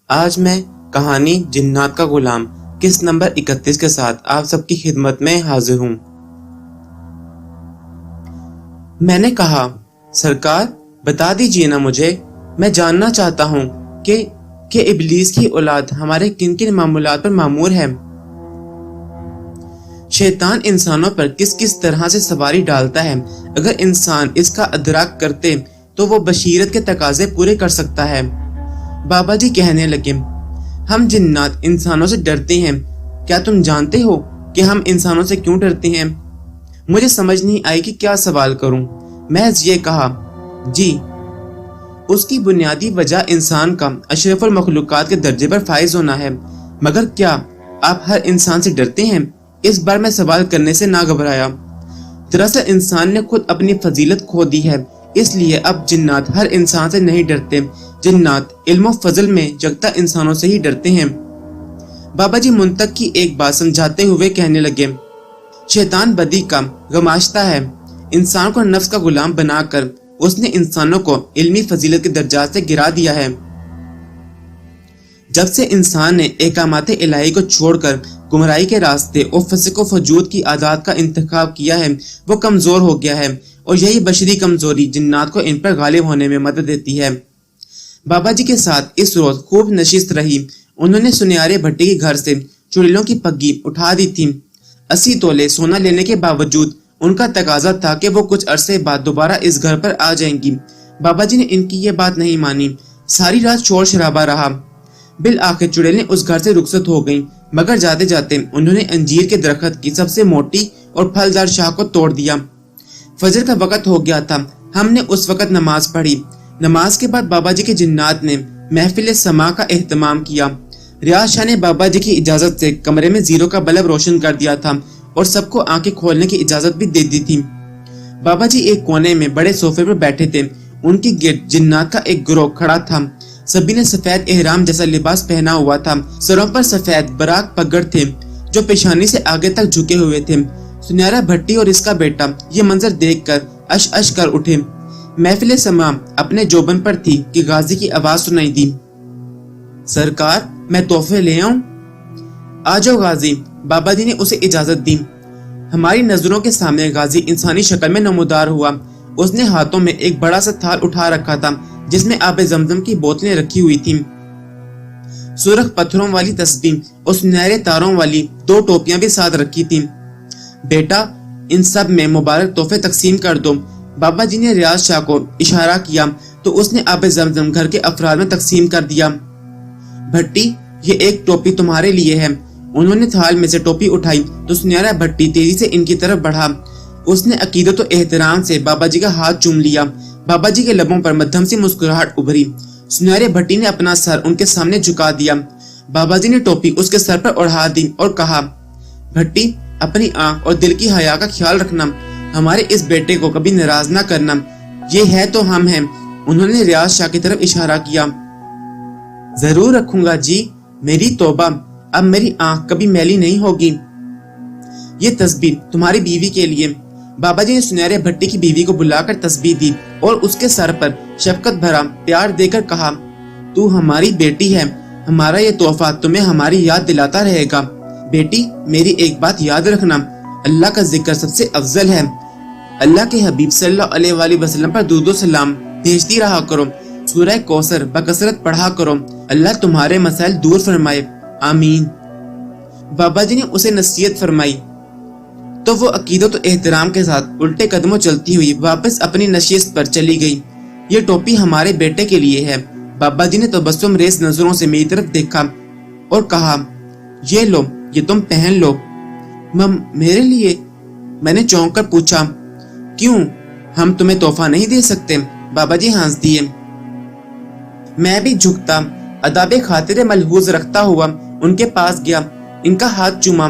آج میں کہانی جنات کا غلام قسط نمبر 31 کے ساتھ آپ سب کی خدمت میں حاضر ہوں۔ میں نے کہا، سرکار بتا دیجئے نا مجھے، میں جاننا چاہتا ہوں کہ ابلیس کی اولاد ہمارے کن کن معمولات پر مامور ہے۔ شیطان انسانوں پر کس کس طرح سے سواری ڈالتا ہے، اگر انسان اس کا ادراک کرتے تو وہ بشیرت کے تقاضے پورے کر سکتا ہے۔ بابا جی کہنے لگے، ہم جنات انسانوں سے ڈرتے ہیں، کیا تم جانتے ہو کہ ہم انسانوں سے کیوں ڈرتے ہیں؟ مجھے سمجھ نہیں آئی کہ کیا سوال کروں۔ محض یہ کہا، جی، اس کی بنیادی وجہ انسان کا اشرف المخلوقات کے درجے پر فائز ہونا ہے۔ مگر کیا آپ ہر انسان سے ڈرتے ہیں؟ اس بار میں سوال کرنے سے نہ گھبرایا۔ دراصل انسان نے خود اپنی فضیلت کھو دی ہے، اس لیے اب جنات ہر انسان سے نہیں ڈرتے، جنات علم و فضل میں جگتا انسانوں سے ہی ڈرتے ہیں۔ بابا جی منطق کی ایک بات سمجھاتے ہوئے کہنے لگے، شیطان بدی کا گماشتہ ہے، انسان کو نفس کا غلام بنا کر اس نے انسانوں کو علمی فضیلت کے درجات سے گرا دیا ہے۔ جب سے انسان نے احکامات الہی کو چھوڑ کر گمراہی کے راستے اور فسق و فجور کی عادات کا انتخاب کیا ہے، وہ کمزور ہو گیا ہے، اور یہی بشری کمزوری جنات کو ان پر غالب ہونے میں مدد دیتی ہے۔ بابا جی کے ساتھ اس روز خوب نشست رہی۔ انہوں نے سنیارے بھٹی کے گھر سے چڑیلوں کی پگی اٹھا دی تھی۔ 80 تولے سونا لینے کے باوجود ان کا تقاضا تھا کہ وہ کچھ عرصے بعد دوبارہ اس گھر پر آ جائیں گی۔ بابا جی نے ان کی یہ بات نہیں مانی، ساری رات شور شرابہ رہا۔ بالآخر چڑیلیں اس گھر سے رخصت ہو گئیں، مگر جاتے جاتے انہوں نے انجیر کے درخت کی سب سے موٹی اور پھلدار شاخ کو توڑ دیا۔ فجر کا وقت ہو گیا تھا، ہم نے اس وقت نماز پڑھی۔ نماز کے بعد بابا جی کے جنات نے محفل سماع کا اہتمام کیا۔ ریاض شاہ نے بابا جی کی اجازت سے کمرے میں زیرو کا بلب روشن کر دیا تھا اور سب کو آنکھیں کھولنے کی اجازت بھی دے دی تھی۔ بابا جی ایک کونے میں بڑے صوفے پر بیٹھے تھے، ان کی گرد جنات کا ایک گروہ کھڑا تھا۔ سبھی نے سفید احرام جیسا لباس پہنا ہوا تھا، سروں پر سفید براق پگڑ تھے جو پیشانی سے آگے تک جھکے ہوئے تھے۔ سنیارا بھٹی اور اس کا بیٹا یہ منظر دیکھ کر اش اش کر اٹھے۔ محفل سماع اپنے جوبن پر تھی کہ غازی کی آواز سنائی دی، سرکار میں تحفے لے آؤں؟ آ جاؤ غازی، بابا جی نے اسے اجازت دی۔ ہماری نظروں کے سامنے غازی انسانی شکل میں نمودار ہوا۔ اس نے ہاتھوں میں ایک بڑا سا تھال اٹھا رکھا تھا جس میں آب زمزم کی بوتلیں رکھی ہوئی تھیں۔ سرخ پتھروں والی تسبیح اور سنہرے تاروں والی 2 ٹوپیاں بھی ساتھ رکھی تھیں۔ بیٹا، ان سب میں مبارک تحفے تقسیم کر دو۔ بابا جی نے ریاض شاہ کو اشارہ کیا تو اس نے آب زمزم گھر کے افراد میں تقسیم کر دیا۔ بھٹی، یہ ایک ٹوپی تمہارے لیے ہے۔ انہوں نے تھال میں سے ٹوپی اٹھائی تو سنیارا بھٹی تیزی سے ان کی طرف بڑھا۔ اس نے عقیدت و احترام سے بابا جی کا ہاتھ چوم لیا۔ بابا جی کے لبوں پر مدھم سی مسکراہٹ ابھری۔ سنیارے بھٹی نے اپنا سر ان کے سامنے جھکا دیا۔ بابا جی نے ٹوپی اس کے سر پر اڑا دی اور کہا، بھٹی، اپنی آنکھ اور دل کی حیا کا خیال رکھنا، ہمارے اس بیٹے کو کبھی ناراض نہ کرنا، یہ ہے تو ہم ہیں۔ انہوں نے ریاض شاہ کی طرف اشارہ کیا۔ ضرور رکھوں گا جی، میری توبہ، اب میری آنکھ کبھی میلی نہیں ہوگی۔ یہ تسبیح تمہاری بیوی کے لیے۔ بابا جی نے سنیارے بھٹی کی بیوی کو بلا کر تسبیح دی اور اس کے سر پر شفقت بھرا پیار دے کر کہا، تو ہماری بیٹی ہے، ہمارا یہ تحفہ تمہیں ہماری یاد دلاتا رہے گا۔ بیٹی، میری ایک بات یاد رکھنا، اللہ کا ذکر سب سے افضل ہے۔ اللہ کے حبیب صلی اللہ علیہ وآلہ وسلم پر درود و سلام بھیجتی رہا کرو، سورہ کوثر بکثرت پڑھا کرو، اللہ تمہارے مسائل دور فرمائے، آمین۔ بابا جی نے اسے نصیحت فرمائی تو وہ عقیدت و احترام کے ساتھ الٹے قدموں چلتی ہوئی واپس اپنی نشست پر چلی گئی۔ یہ ٹوپی ہمارے بیٹے کے لیے ہے۔ بابا جی نے تبسم ریز نظروں سے میری طرف دیکھا اور کہا، یہ لو، یہ تم پہن لو۔ میرے لیے؟ میں نے چونک کر پوچھا، کیوں، ہم تمہیں تحفہ نہیں دے سکتے؟ بابا جی ہنس دیے۔ میں بھی جھکتا اداب خاطر ملحوظ رکھتا ہوا ان کے پاس گیا، ان کا ہاتھ چوما۔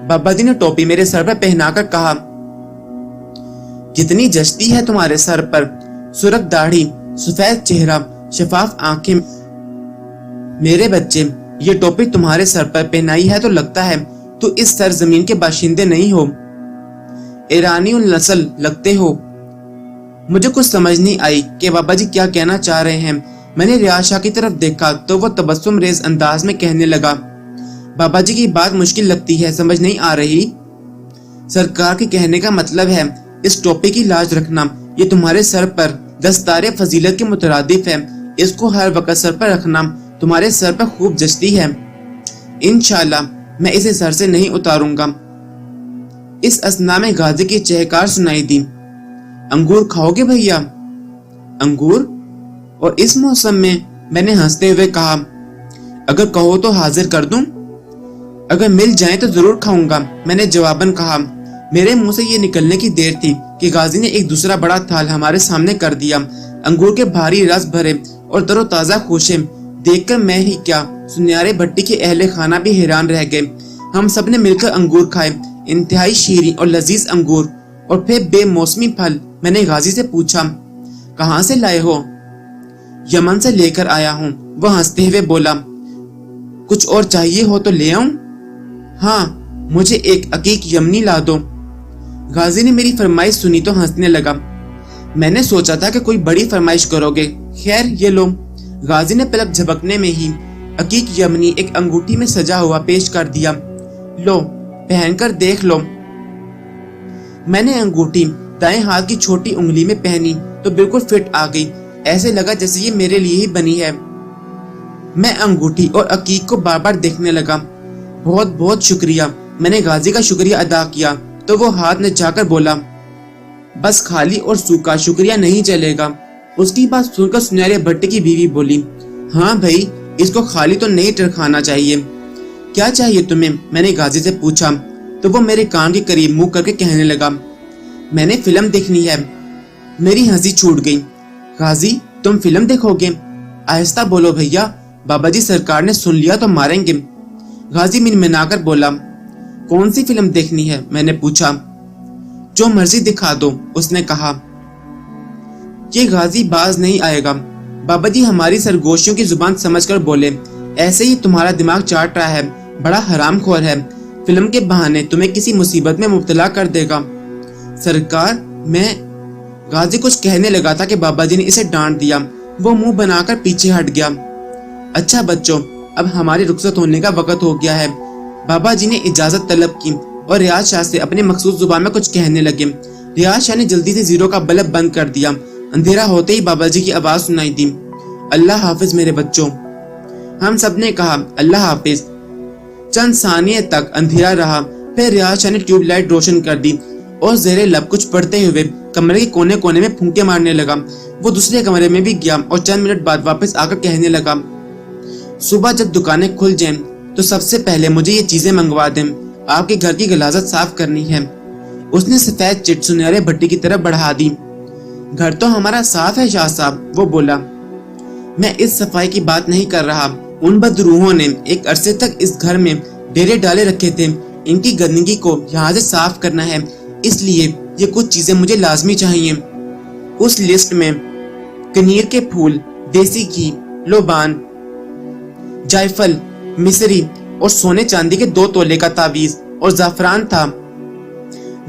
بابا جی نے ٹوپی میرے سر پر پہنا کر کہا، کتنی جچتی ہے تمہارے سر پر، سرخ داڑھی، سفید چہرہ، شفاف آنکھیں۔ میرے بچے، ये टोपी तुम्हारे सर पर पहनाई है तो लगता है तो इस सरजमीन के बाशिंदे नहीं हो, ईरानी नस्ल लगते हो। मुझे कुछ समझ नहीं आई कि बाबा जी क्या कहना चाह रहे हैं। मैंने रियाज शाह की तरफ देखा तो वो तबस्सुम रेज अंदाज में कहने लगा, बाबा जी की बात मुश्किल लगती है, समझ नहीं आ रही। सरकार के कहने का मतलब है इस टोपी की लाज रखना, ये तुम्हारे सर पर दस्तारे फजीलत के मुतरादिफ है, इसको हर वक्त सर पर रखना तुम्हारे सर पर खूब जचती है। इंशाल्लाह मैं इसे सर से नहीं उतारूंगा। इस असना में गाजी की चहकार सुनाई दी, अंगूर खाओगे भैया? अंगूर? और इस मौसम में? मैंने हंसते हुए कहा, अगर कहो तो हाजिर कर दूं, अगर मिल जाए तो जरूर खाऊंगा, मैंने जवाबन कहा। मेरे मुंह से ये निकलने की देर थी कि गाजी ने एक दूसरा बड़ा थाल हमारे सामने कर दिया। अंगूर के भारी रस भरे और तरोताजा खोशे देखकर मैं ही क्या, सुनियारे भट्टी के अहले खाना भी हैरान रह गए। हम सब ने मिलकर अंगूर खाए, इंतहाई शीरीं और लजीज अंगूर और फिर बेमौसमी फल। मैंने गाजी से पूछा, कहाँ से लाए हो? यमन से लेकर आया हूँ, वह हंसते हुए बोला। कुछ और चाहिए हो तो ले आऊं? हाँ, मुझे एक अकीक यमनी ला दो। गाजी ने मेरी फरमाइश सुनी तो हंसने लगा। मैंने सोचा था कि कोई बड़ी फरमाइश करोगे, खैर ये लो। गाजी ने पलक झपकने में ही अकीक यमनी एक अंगूठी में सजा हुआ पेश कर दिया। लो पहनकर देख लो। मैंने अंगूठी दाएं हाथ की छोटी उंगली में पहनी तो बिल्कुल फिट आ गई, ऐसे लगा जैसे ये मेरे लिए ही बनी है। मैं अंगूठी और अकीक को बार बार देखने लगा। बहुत बहुत शुक्रिया। मैंने गाजी का शुक्रिया अदा किया तो वो हाथ ने जाकर बोला, बस खाली और सूखा शुक्रिया नहीं चलेगा। उसकी बात सुनकर सुनहरे भट्टी की बीवी बोली, हाँ भाई, इसको खाली तो नहीं टरखाना चाहिए। क्या चाहिए तुम्हें? मैंने गाजी से पूछा तो वो मेरे कान के करीब मुंह करके कहने लगा, मैंने फिल्म देखनी है। मेरी हंसी छूट गई। गाजी तुम फिल्म देखोगे? आहिस्ता बोलो भैया, बाबा जी सरकार ने सुन लिया तो मारेंगे। गाजी मिनमिनाकर बोला, कौन सी फिल्म देखनी है? मैंने पूछा। जो मर्जी दिखा दो, उसने कहा। ये गाजी बाज नहीं आएगा। बाबा जी हमारी सरगोशियों की जुबान समझकर बोले, ऐसे ही तुम्हारा दिमाग चाट रहा है, बड़ा हरामखोर है, फिल्म के बहाने तुम्हें किसी मुसीबत में मुब्तला कर देगा। सरकार, मैं गाजी कुछ कहने लगा था कि बाबा जी ने इसे डांट दिया। वो मुंह बनाकर पीछे हट गया। अच्छा बच्चों, अब हमारी रुखसत होने का वक्त हो गया है। बाबा जी ने इजाजत तलब की और रियाज शाह से अपने मखसूस जुबान में कुछ कहने लगे। रियाज शाह ने जल्दी से जीरो का बल्ब बंद कर दिया। अंधेरा होते ही बाबा जी की आवाज सुनाई दी, अल्लाह हाफिज मेरे बच्चों। हम सब ने कहा अल्लाह हाफिज। चंद सानिये तक अंधेरा रहा, फिर रियाज शाह ने ट्यूबलाइट रोशन कर दी और जेरे लब कुछ पढ़ते हुए कमरे के कोने कोने में फूंके मारने लगा। वो दूसरे कमरे में भी गया और चंद मिनट बाद वापस आकर कहने लगा, सुबह जब दुकानें खुल जाएं तो सबसे पहले मुझे ये चीजें मंगवा दें, आपके घर की गलाजत साफ करनी है। उसने सफेद चिट सुनहरे भट्टी की तरफ बढ़ा दी। घर तो हमारा साफ है शाह साहब, वो बोला। मैं इस सफाई की बात नहीं कर रहा। उन बदरूहों ने एक अरसे तक इस घर में डेरे डाले रखे थे, इनकी गंदगी को यहाँ से साफ करना है, इसलिए ये कुछ चीजें मुझे लाजमी चाहिए। उस लिस्ट में कनीर के फूल, देसी घी, लोबान, जायफल, मिसरी और सोने चांदी के 2 तोले का तावीज और जाफरान था।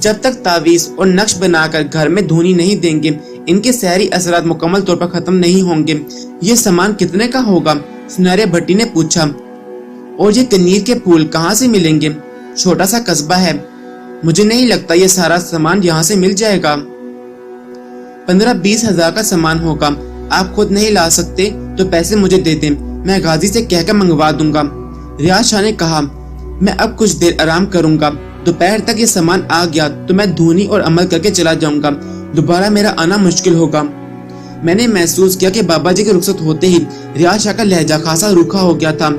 जब तक तावीज और नक्श बनाकर घर में धुनी नहीं देंगे, इनके सहरी असरात मुकम्मल तौर पर खत्म नहीं होंगे। ये सामान कितने का होगा? सुनहरे भट्टी ने पूछा। और ये कनीर के फूल कहाँ से मिलेंगे? छोटा सा कस्बा है, मुझे नहीं लगता ये सारा सामान यहाँ से मिल जाएगा। 15-20 हजार का सामान होगा। आप खुद नहीं ला सकते तो पैसे मुझे दे दें, मैं गाजी से कहकर मंगवा दूंगा। रियाज शाह ने कहा, मैं अब कुछ देर आराम करूंगा, दोपहर तक ये सामान आ गया तो मैं धुनी और अमल करके चला जाऊंगा, दोबारा मेरा आना मुश्किल होगा। मैंने महसूस किया कि बाबा जी की रुखसत होते ही रियाज शाह का लहजा खासा रूखा हो गया था।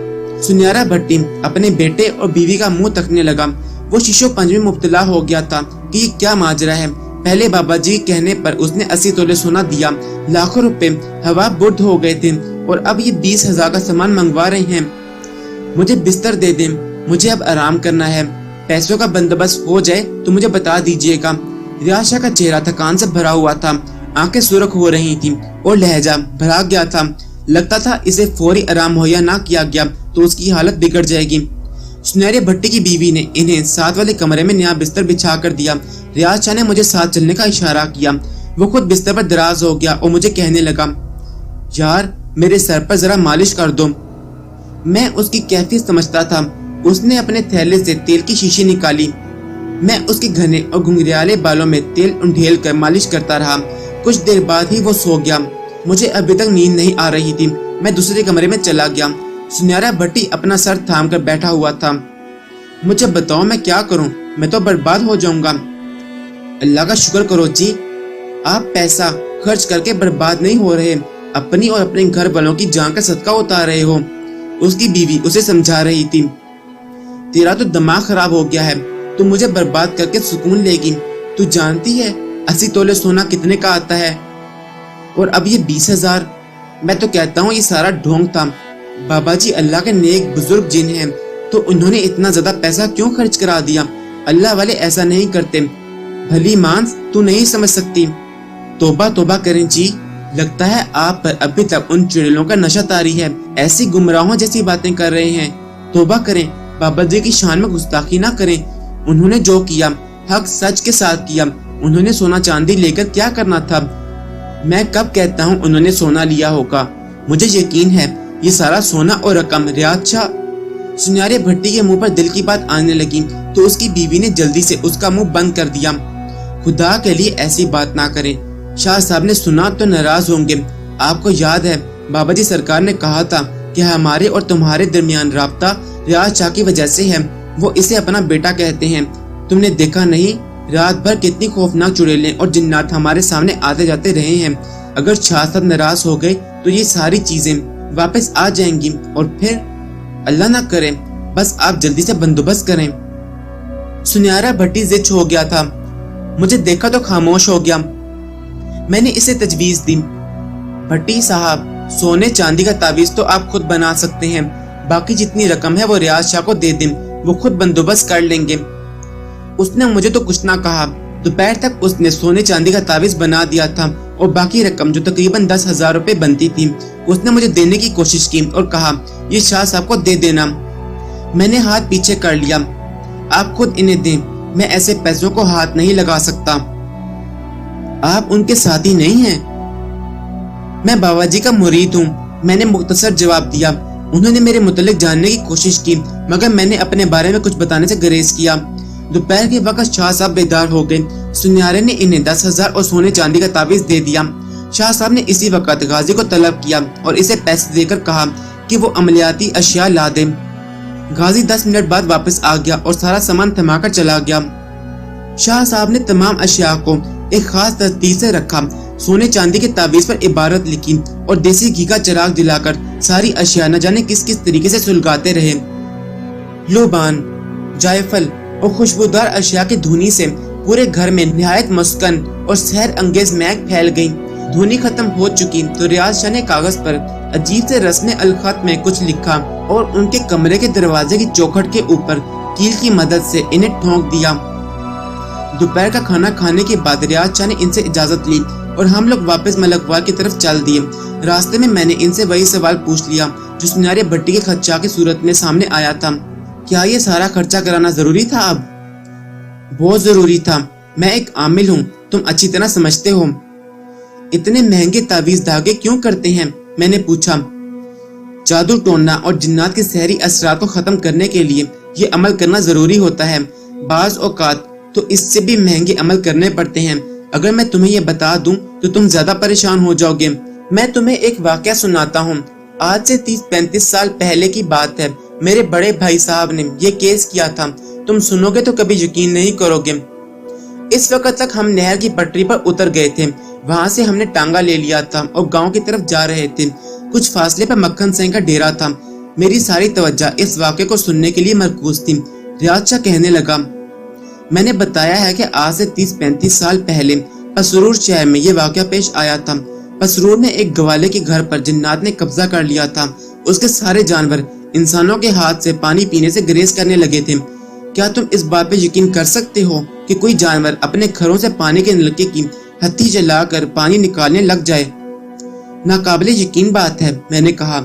सुनियारा भट्टी अपने बेटे और बीवी का मुंह तकने लगा। वो शीशो पंज में मुब्तला हो गया था कि ये क्या माजरा है। पहले बाबा जी कहने पर उसने 80 तोले सोना दिया, लाखों रुपए हवा बुर्द हो गए थे, और अब ये 20 हजार का सामान मंगवा रहे हैं। मुझे बिस्तर दे दें, मुझे अब आराम करना है। पैसों का बंदोबस्त हो जाए तो मुझे बता दीजिएगा। रियाज शाह का चेहरा थकान से भरा हुआ था, आंखें सुर्ख हो रही थी और लहजा भरा गया था। लगता था इसे फौरी आराम मुहैया ना किया गया तो उसकी हालत बिगड़ जाएगी। सुनहरे भट्टी की बीवी ने इन्हें साथ वाले कमरे में नया बिस्तर बिछा कर दिया। रियाज शाह ने मुझे साथ चलने का इशारा किया। वो खुद बिस्तर पर दराज हो गया और मुझे कहने लगा, यार मेरे सर पर जरा मालिश कर दो। मैं उसकी कैफियत समझता था। उसने अपने थैले से तेल की शीशी निकाली। मैं उसके घने और घुंघराले बालों में तेल उंडेल कर मालिश करता रहा। कुछ देर बाद ही वो सो गया। मुझे अभी तक नींद नहीं आ रही थी। मैं दूसरे कमरे में चला गया। सुनहरा भट्टी अपना सर थाम कर बैठा हुआ था। मुझे बताओ मैं क्या करूं? मैं तो बर्बाद हो जाऊंगा। अल्लाह का शुक्र करो जी, आप पैसा खर्च करके बर्बाद नहीं हो रहे, अपनी और अपने घर वालों की जान का सदका उतार रहे हो। उसकी बीवी उसे समझा रही थी। तेरा तो दिमाग खराब हो गया है, तू मुझे बर्बाद करके सुकून लेगी। तू जानती है 80 तोले सोना कितने का आता है? और अब ये 20,000। मैं तो कहता हूँ ये सारा ढोंग था। बाबा जी अल्लाह के नेक बुजुर्ग जिन हैं, तो उन्होंने इतना ज्यादा पैसा क्यों खर्च करा दिया? अल्लाह वाले ऐसा नहीं करते। भली मांस तू नहीं समझ सकती। तौबा तौबा करें जी, लगता है आप पर अभी तक उन चुड़ैलों का नशा तारी है। ऐसी गुमराहों जैसी बातें कर रहे हैं। तौबा करें, बाबा जी की शान में गुस्ताखी ना करें। उन्होंने जो किया हक सच के साथ किया। उन्होंने सोना चांदी लेकर क्या करना था? मैं कब कहता हूँ उन्होंने सोना लिया होगा? मुझे यकीन है ये सारा सोना और रकम रियाज शाह। सुनहरे भट्टी के मुंह पर दिल की बात आने लगी तो उसकी बीवी ने जल्दी से उसका मुंह बंद कर दिया। खुदा के लिए ऐसी बात ना करें, शाह साहब ने सुना तो नाराज होंगे। आपको याद है बाबा जी सरकार ने कहा था कि हमारे और तुम्हारे दरमियान राब्ता रियाज शाह की वजह से है। वो इसे अपना बेटा कहते हैं। तुमने देखा नहीं रात भर कितनी खौफनाक चुड़ैलें और जिन्नात हमारे सामने आते जाते रहे हैं। अगर शाह साहब नाराज हो गए तो ये सारी चीजें वापस आ जाएंगी और फिर अल्लाह ना करे, बस आप जल्दी से बंदोबस्त करें। सुनहरा भट्टी जिद हो गया था। मुझे देखा तो खामोश हो गया। मैंने इसे तजवीज दी, भट्टी साहब सोने चांदी का तावीज तो आप खुद बना सकते हैं, बाकी जितनी रकम है वो रियाज शाह को दे दें, वो खुद बंदोबस्त कर लेंगे। उसने मुझे तो कुछ ना कहा। दोपहर तक उसने सोने चांदी का तावीज बना दिया था और बाकी रकम जो तकरीबन 10,000 रुपए बनती थी उसने मुझे देने की कोशिश की और कहा ये शाह साहब को दे देना। मैंने हाथ पीछे कर लिया। आप खुद इन्हें दें, मैं ऐसे पैसों को हाथ नहीं लगा सकता। आप उनके साथी नहीं हैं? मैं बाबा जी का मुरीद हूँ, मैंने मुख्तसर जवाब दिया। उन्होंने मेरे मुतल्लिक जानने की कोशिश की मगर मैंने अपने बारे में कुछ बताने से गुरेज किया। दोपहर के वक्त शाह साहब बेदार हो गए। सुनहरे ने इन्हें 10,000 और सोने चांदी का तावीज दे दिया। शाह साहब ने इसी वक्त गाजी को तलब किया और इसे पैसे देकर कहा कि वो अमलियाती अशिया ला दे। गाजी 10 मिनट बाद वापस आ गया और सारा सामान थमाकर चला गया। शाह साहब ने तमाम अशिया को एक खास तरतीब से रखा। सोने चांदी के तावीज पर इबारत लिखी और देसी घी का चिराग दिलाकर सारी अशिया न जाने किस किस तरीके से सुलगाते रहे। लोबान, जायफल और खुशबूदार अशिया की धुनी से पूरे घर में निहायत मुस्कन और सहर अंगेज महक फैल गई। धुनी खत्म हो चुकी तो रियाज शाह ने कागज पर अजीब से रस्म अलखत में कुछ लिखा और उनके कमरे के दरवाजे की चौखट के ऊपर कील की मदद से इन्हें ठोंक दिया। दोपहर का खाना खाने के बाद रियाज शाह ने इनसे इजाजत ली और हम लोग वापस मलकवाल की तरफ चल दिए। रास्ते में मैंने इनसे वही सवाल पूछ लिया जो सुनहरे भट्टी के खर्चा की सूरत में सामने आया था। क्या ये सारा खर्चा कराना जरूरी था? अब बहुत जरूरी था। मैं एक आमिल हूँ, तुम अच्छी तरह समझते हो। इतने महंगे तावीज धागे क्यों करते हैं? मैंने पूछा। जादू टोना और जिन्नात के सहरी असरात को खत्म करने के लिए ये अमल करना जरूरी होता है। बाज औकात तो इससे भी महंगे अमल करने पड़ते हैं। अगर मैं तुम्हें ये बता दूं तो तुम ज्यादा परेशान हो जाओगे। मैं तुम्हें एक वाकया सुनाता हूँ। आज से 30-35 साल पहले की बात है। मेरे बड़े भाई साहब ने ये केस किया था। तुम सुनोगे तो कभी यकीन नहीं करोगे। इस वक्त तक हम नहर की पटरी पर उतर गए थे। वहाँ से हमने टांगा ले लिया था और गांव की तरफ जा रहे थे। कुछ फासले पर मक्खन सिंह का डेरा था। मेरी सारी तवज्जो इस वाक़े को सुनने के लिए मरकूज थी। रियाज शाह कहने लगा, मैंने बताया है कि आज से 30-35 साल पहले पसरूर शहर में ये वाक़या पेश आया था। पसरूर में एक गवाले के घर पर जिन्नात ने कब्जा कर लिया था। उसके सारे जानवर इंसानों के हाथ से पानी पीने से गुरेज करने लगे थे। क्या तुम इस बात पे यकीन कर सकते हो कि कोई जानवर अपने घरों से पानी के नलके की हत्थी जलाकर पानी निकालने लग जाए? नाकाबिले यकीन बात है, मैंने कहा,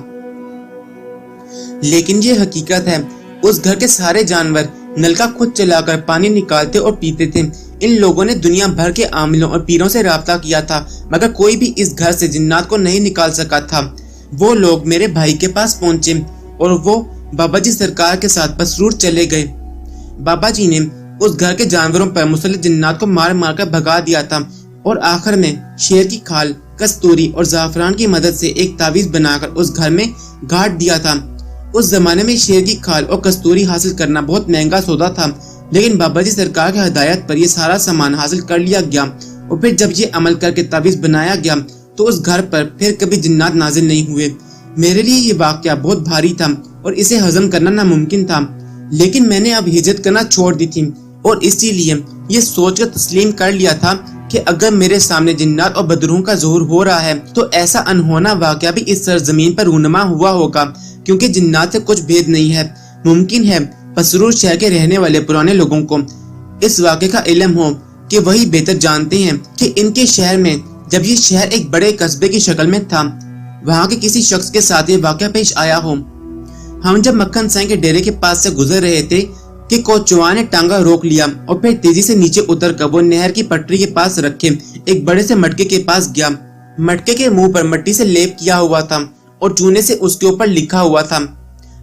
लेकिन ये हकीकत है। उस घर के सारे जानवर नल का खुद चलाकर पानी निकालते और पीते थे। इन लोगों ने दुनिया भर के आमिलों और पीरों से राब्ता किया था, मगर कोई भी इस घर से जिन्नात को नहीं निकाल सका था। वो लोग मेरे भाई के पास पहुंचे और वो बाबा जी सरकार के साथ पसरूर चले गए। बाबा जी ने उस घर के जानवरों पर मुसल्लत जिन्नात को मार मार कर भगा दिया था और आखिर में शेर की खाल, कस्तूरी और जाफरान की मदद से एक तावीज बनाकर उस घर में गाड़ दिया था। उस जमाने में शेर की खाल और कस्तूरी हासिल करना बहुत महंगा सौदा था, लेकिन बाबा जी सरकार की हिदायत पर यह सारा सामान हासिल कर लिया गया और फिर जब ये अमल करके तावीज बनाया गया तो उस घर पर फिर कभी जिन्नात नाजिल नहीं हुए। मेरे लिए ये वाकया बहुत भारी था और इसे हजम करना नामुमकिन था, लेकिन मैंने अब हिजरत करना छोड़ दी थी और इसीलिए ये सोचकर तस्लीम कर लिया था कि अगर मेरे सामने जिन्नात और बदरूह का ज़ुहूर हो रहा है तो ऐसा अनहोना वाकया भी इस सरजमीन पर रूनुमा हुआ होगा, क्योंकि जिन्नात से कुछ भेद नहीं है। मुमकिन है पसरूर शहर के रहने वाले पुराने लोगों को इस वाक़े का इल्म हो कि वही बेहतर जानते हैं कि इनके शहर में जब ये शहर एक बड़े कस्बे की शक्ल में था, वहाँ के किसी शख्स के साथ ये वाक़या पेश आया हो। हम जब मक्खन साईं के डेरे के पास से गुजर रहे थे कि कोचवा ने टांगा रोक लिया और फिर तेजी से नीचे उतर कर वो नहर की पटरी के पास रखे एक बड़े से मटके के पास गया। मटके के मुंह पर मिट्टी से लेप किया हुआ था और चूने से उसके ऊपर लिखा हुआ था,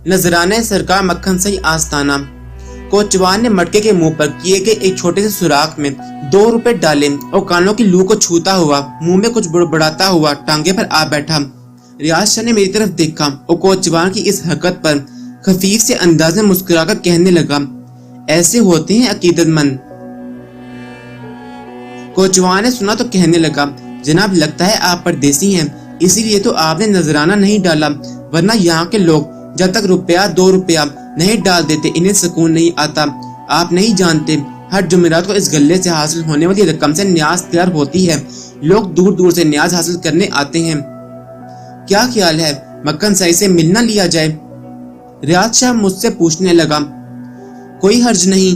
नजराने सरकार मक्खन साईं आस्ताना। कोचवान ने मटके के मुंह पर किए गए एक छोटे से सुराख में 2 रुपए डाले और कानों की लू को छूता हुआ मुंह में कुछ बुड़बुड़ाता हुआ टांगे पर आ बैठा। रियाज शाह ने मेरी तरफ देखा और कोचवान की इस हरकत पर खफीफ से अंदाज में मुस्कुराकर कहने लगा, ऐसे होते हैं अकीदतमंद। कोचवान ने सुना तो कहने लगा, जनाब लगता है आप परदेसी हैं, इसीलिए तो आपने नजराना नहीं डाला, वरना यहाँ के लोग जब तक रुपया 2 रुपया नहीं डाल देते इन्हें सुकून नहीं आता। आप नहीं जानते, हर जुमेरात को इस गल्ले से हासिल होने वाली रकम से न्याज तैयार होती है। लोग दूर दूर से न्याज हासिल करने आते हैं। क्या ख्याल है मक्खन साईं से मिलना लिया जाए? रियाज शाह मुझसे पूछने लगा। कोई हर्ज नहीं,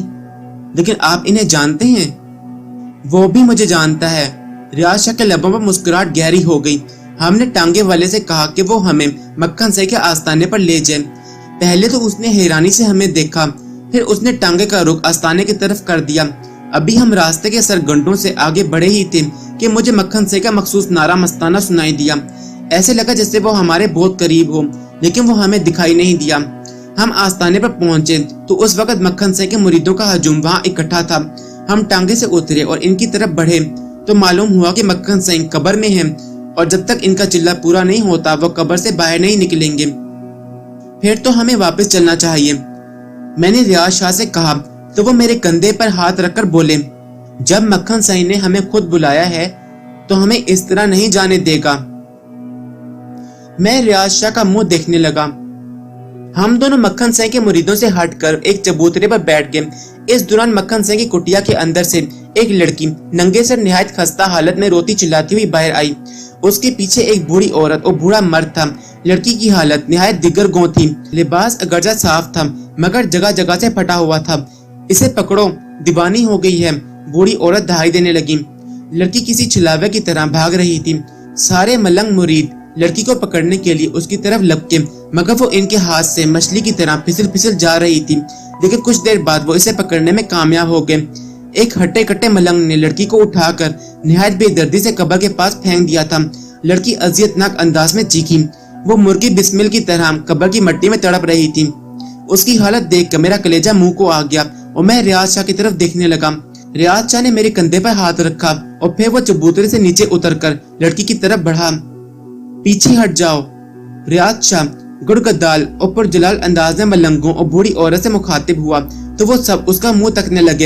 लेकिन आप इन्हें जानते हैं? वो भी मुझे जानता है। रियाज शाह के लबों पर मुस्कुराहट गहरी हो गई। हमने टांगे वाले से कहा कि वो हमें मक्खन साईं के आस्ताने पर ले जाए। पहले तो उसने हैरानी से हमें देखा, फिर उसने टांगे का रुख आस्ताने की तरफ कर दिया। अभी हम रास्ते के सरगंटों से आगे बढ़े ही थे कि मुझे मक्खन साईं का मखसूस नारा मस्ताना सुनाई दिया। ऐसे लगा जैसे वो हमारे बहुत करीब हो, लेकिन वो हमें दिखाई नहीं दिया। हम आस्ताने पर पहुंचे तो उस वक्त मक्खन साईं के मुरीदों का हजूम वहाँ इकट्ठा था। हम टांगे से उतरे और इनकी तरफ बढ़े तो मालूम हुआ कि मक्खन साईं कब्र में हैं और जब तक इनका चिल्ला पूरा नहीं होता वो कब्र से बाहर नहीं निकलेंगे। फिर तो हमें वापस चलना चाहिए, मैंने रियाज शाह से कहा तो वो मेरे कंधे पर हाथ रखकर बोले, जब मक्खन साईं ने हमें खुद बुलाया है तो हमें इस तरह नहीं जाने देगा। मैं रियाज शाह का मुंह देखने लगा। हम दोनों मक्खन साईं के मुरीदों से हटकर एक चबूतरे पर बैठ गए। इस दौरान मक्खन साईं की कुटिया के अंदर से एक लड़की नंगे सर निहायत खस्ता हालत में रोती चिल्लाती हुई बाहर आई। उसके पीछे एक बूढ़ी औरत और बूढ़ा मर्द था। लड़की की हालत निहायत दिगर गो थी। लिबास अगरचा साफ था मगर जगह जगह से फटा हुआ था। इसे पकड़ो, दीवानी हो गई है, बूढ़ी औरत दहाई देने लगी। लड़की किसी छिलावे की तरह भाग रही थी। सारे मलंग मुरीद लड़की को पकड़ने के लिए उसकी तरफ लपके, मगर वो इनके हाथ से मछली की तरह फिसल फिसल जा रही थी। लेकिन कुछ देर बाद वो इसे पकड़ने में कामयाब हो गए। एक हट्टे कट्टे मलंग ने लड़की को उठाकर निहायत बेदर्दी से कब्र के पास फेंक दिया था। लड़की अजियतनाक अंदाज में चीखी। वो मुर्गी बिस्मिल की तरह कब्र की मिट्टी में तड़प रही थी। उसकी हालत देखकर मेरा कलेजा मुंह को आ गया और मैं रियाज शाह की तरफ देखने लगा। रियाज शाह ने मेरे कंधे पर हाथ रखा और फिर वो चबूतरे से नीचे उतरकर लड़की की तरफ बढ़ा। पीछे हट जाओ। रियाज शाह गुड़गदाल और पुरजलाल अंदाज में मलंगों और बूढ़ी औरत से मुखातिब हुआ तो वो सब उसका मुंह तकने लगे।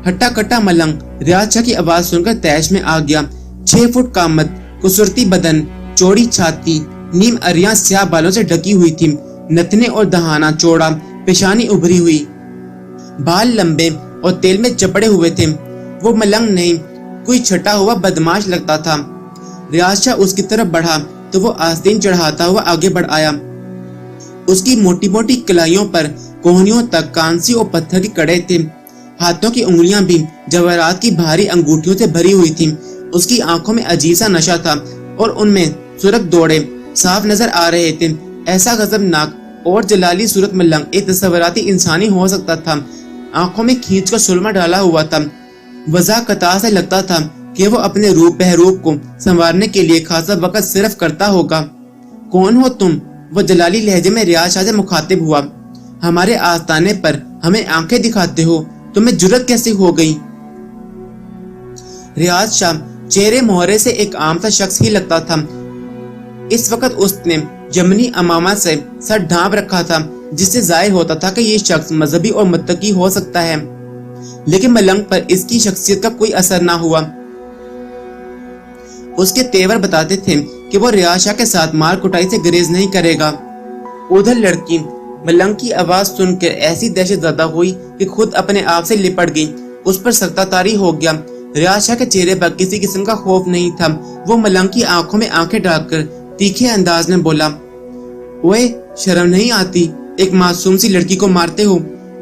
हट्टा कट्टा मलंग रियाज शाह की आवाज सुनकर तैश में आ गया। 6 फुट कामत, कुसुरती बदन, चौड़ी छाती, नीम अरियां स्याह बालों से ढकी हुई थी। नथने और दहाना चौड़ा, पेशानी उभरी हुई, बाल लंबे और तेल में चपड़े हुए थे। वो मलंग नहीं, कोई छटा हुआ बदमाश लगता था। रियाज शाह उसकी तरफ बढ़ा तो वो आस्तीन चढ़ाता हुआ आगे बढ़ आया। उसकी मोटी मोटी कलाइयों पर कोहनियों तक कांसी और पत्थर के कड़े थे। हाथों की उंगलियां भी जवाहरात की भारी अंगूठियों से भरी हुई थी। उसकी आंखों में अजीब सा नशा था और उनमें सुरख दौड़े साफ नजर आ रहे थे। ऐसा गजबनाक और जलाली सूरत मलंग एक तस्वराती इंसानी हो सकता था। आंखों में खींच कर सुरमा डाला हुआ था। वज़ाकता से लगता था कि वो अपने रूप बहरूप को संवारने के लिए खासा वक्त सिर्फ करता होगा। कौन हो तुम? वो जलाली लहजे में रियाज शाह से मुखातिब हुआ। हमारे आस्ताने पर हमें आंखें दिखाते हो, तुम्हें जुर्रत कैसे हो गई? रियाज शाह चेहरे मोहरे से एक आम सा शख्स ही लगता था। इस वक्त उसने जमनी अमामा से सर ढांप रखा था, जिससे जाहिर होता था कि ये शख्स मजहबी और मुत्तकी हो सकता है। लेकिन मलंग पर इसकी शख्सियत का कोई असर ना हुआ। उसके तेवर बताते थे कि वो रियाज शाह के साथ मार कुटाई से गुरेज नहीं करेगा। उधर लड़की मलंग की आवाज सुनकर ऐसी दहशत ज़दा हुई कि खुद अपने आप से लिपट गई। उस पर सख्ता तारी हो गया। रियाज शाह के चेहरे पर किसी किस्म का खौफ नहीं था। वो मलंग की आंखों में आंखें डालकर तीखे अंदाज में बोला, ओए शर्म नहीं आती? एक मासूम सी लड़की को मारते हो,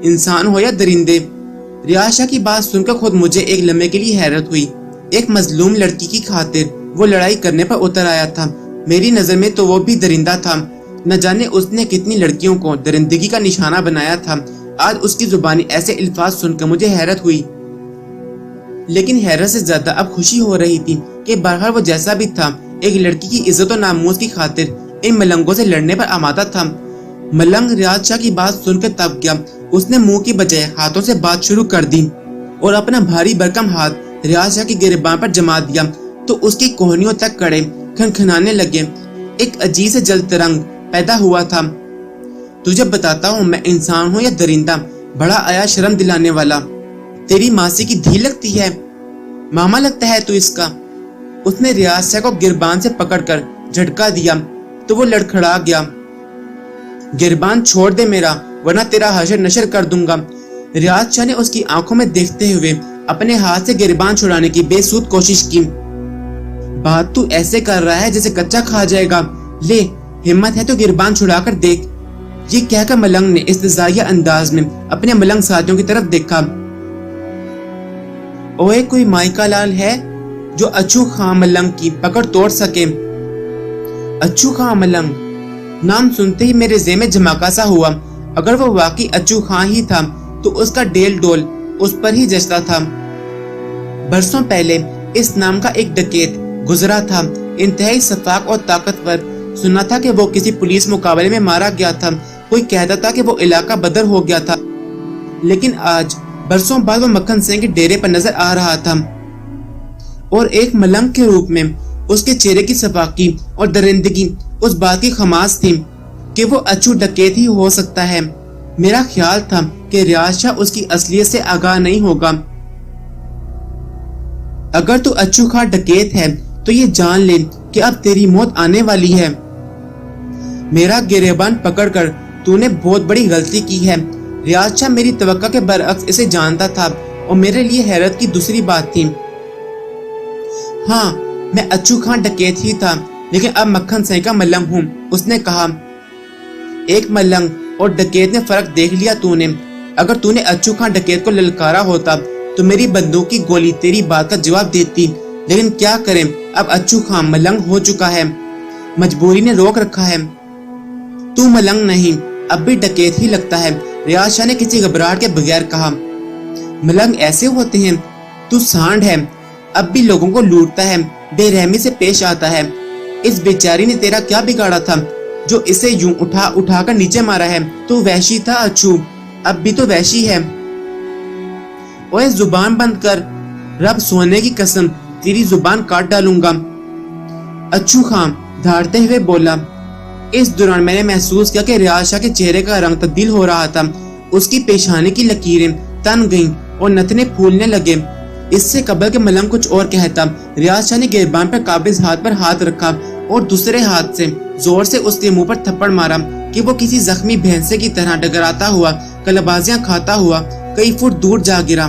इंसान हो या दरिंदे? रियाज शाह की बात सुनकर खुद मुझे एक लम्हे के लिए हैरत हुई। एक मजलूम लड़की की खातिर वो लड़ाई करने पर उतर आया था। मेरी नजर में तो वो भी दरिंदा था। न जाने उसने कितनी लड़कियों को दरिंदगी का निशाना बनाया था। आज उसकी जुबानी ऐसे अल्फाज सुनकर मुझे हैरत हुई, लेकिन हैरत से ज्यादा अब खुशी हो रही थी कि बहरहाल वो जैसा भी था, एक लड़की की इज्जत और नामूस की खातिर इन मलंगों से लड़ने पर आमादा था। मलंग रियाज शाह की बात सुनकर तब गया। उसने मुंह की बजाय हाथों से बात शुरू कर दी और अपना भारी भरकम हाथ रियाज शाह की गिरबान पर जमा दिया तो उसकी कोहनियों तक कड़े खनखनाने लगे। एक अजीब से जल तरंग पैदा हुआ था। तुझे बताता हूँ मैं इंसान हूँ या दरिंदा, बड़ा आया शर्म दिलाने वाला। तेरी मासी की धी लगती है, मामा लगता है तू इसका। उसने रियाज शाह को गिरबान से पकड़कर झटका दिया तो वो लड़खड़ा गया। गिरबान छोड़ दे मेरा, वरना तेरा हशर नशर कर दूंगा। रियाज शाह ने उसकी आंखों में देखते हुए अपने हाथ से गिरबान छुड़ाने की बेसुध कोशिश की। बात तू ऐसे कर रहा है जैसे कच्चा खा जाएगा। ले, हिम्मत है तो गिरबान छुड़ाकर देख। ये कहकर मलंग ने इस्तेज़ाइया अंदाज में अपने मलंग साथियों की तरफ देखा। ओए कोई माइका लाल है जो अच्छू खां मलंग की पकड़ तोड़ सके? अच्छू खां मलंग नाम सुनते ही मेरे ज़ेह में झमाका सा हुआ। अगर वो वाकई अच्छू खां ही था तो उसका डेल डोल उस पर ही जचता था। बरसों पहले इस नाम का एक डकैत गुजरा था, इंतहाई सफाक और ताकतवर। सुना था कि वो किसी पुलिस मुकाबले में मारा गया था। कोई कहता था कि वो इलाका बदर हो गया था, लेकिन आज बरसों बाद वो मक्खन सिंह के डेरे पर नजर आ रहा था और एक मलंग के रूप में। उसके चेहरे की सफाकी और दरिंदगी उस बात की खमास थी कि वो अच्छू डकैत ही हो सकता है। मेरा ख्याल था कि रियाज शाह उसकी असलियत से आगाह नहीं होगा। अगर तू अच्छू खां डकैत है तो ये जान ले कि अब तेरी मौत आने वाली है। मेरा गिरेबान पकड़कर तूने बहुत बड़ी गलती की है। रियाज शाह मेरी तवक्का के बरअक्स इसे जानता था और मेरे लिए हैरत की दूसरी बात थी। हाँ, मैं अच्छू खां डकैत ही था, लेकिन अब मक्खन सिंह का मलंग हूँ, उसने कहा। एक मलंग और डकैत में फर्क देख लिया तूने। अगर तूने अच्छू खां डकैत को ललकारा होता तो मेरी बंदूक की गोली तेरी बात का जवाब देती, लेकिन क्या करें, अब अच्छू खां मलंग हो चुका है, मजबूरी ने रोक रखा है। तू मलंग नहीं, अब भी डकैत ही लगता है, रियाज शाह ने किसी घबराहट के बगैर कहा। मलंग ऐसे होते हैं? तू सांड है, अब भी लोगों को लूटता है, बेरहमी से पेश आता है। इस बेचारी ने तेरा क्या बिगाड़ा था जो इसे यूं उठा कर नीचे मारा है? तू वहशी था अच्छू, अब भी तो वहशी है। ओए जुबान बंद कर, रब सोने की कसम तेरी जुबान काट डालूंगा। अच्छू खां धारते हुए बोला। इस दौरान मैंने महसूस किया कि रियाज शाह के चेहरे का रंग तब्दील हो रहा था। उसकी पेशानी की लकीरें तन गईं और नथने फूलने लगे। इससे कबल के मलंग कुछ और कहता, रियाज शाह ने गिरबान पर काबिज हाथ पर हाथ रखा और दूसरे हाथ से जोर से उसके मुंह पर थप्पड़ मारा कि वो किसी जख्मी भैंसे की तरह डगराता हुआ, कलबाजियां खाता हुआ कई फुट दूर जा गिरा।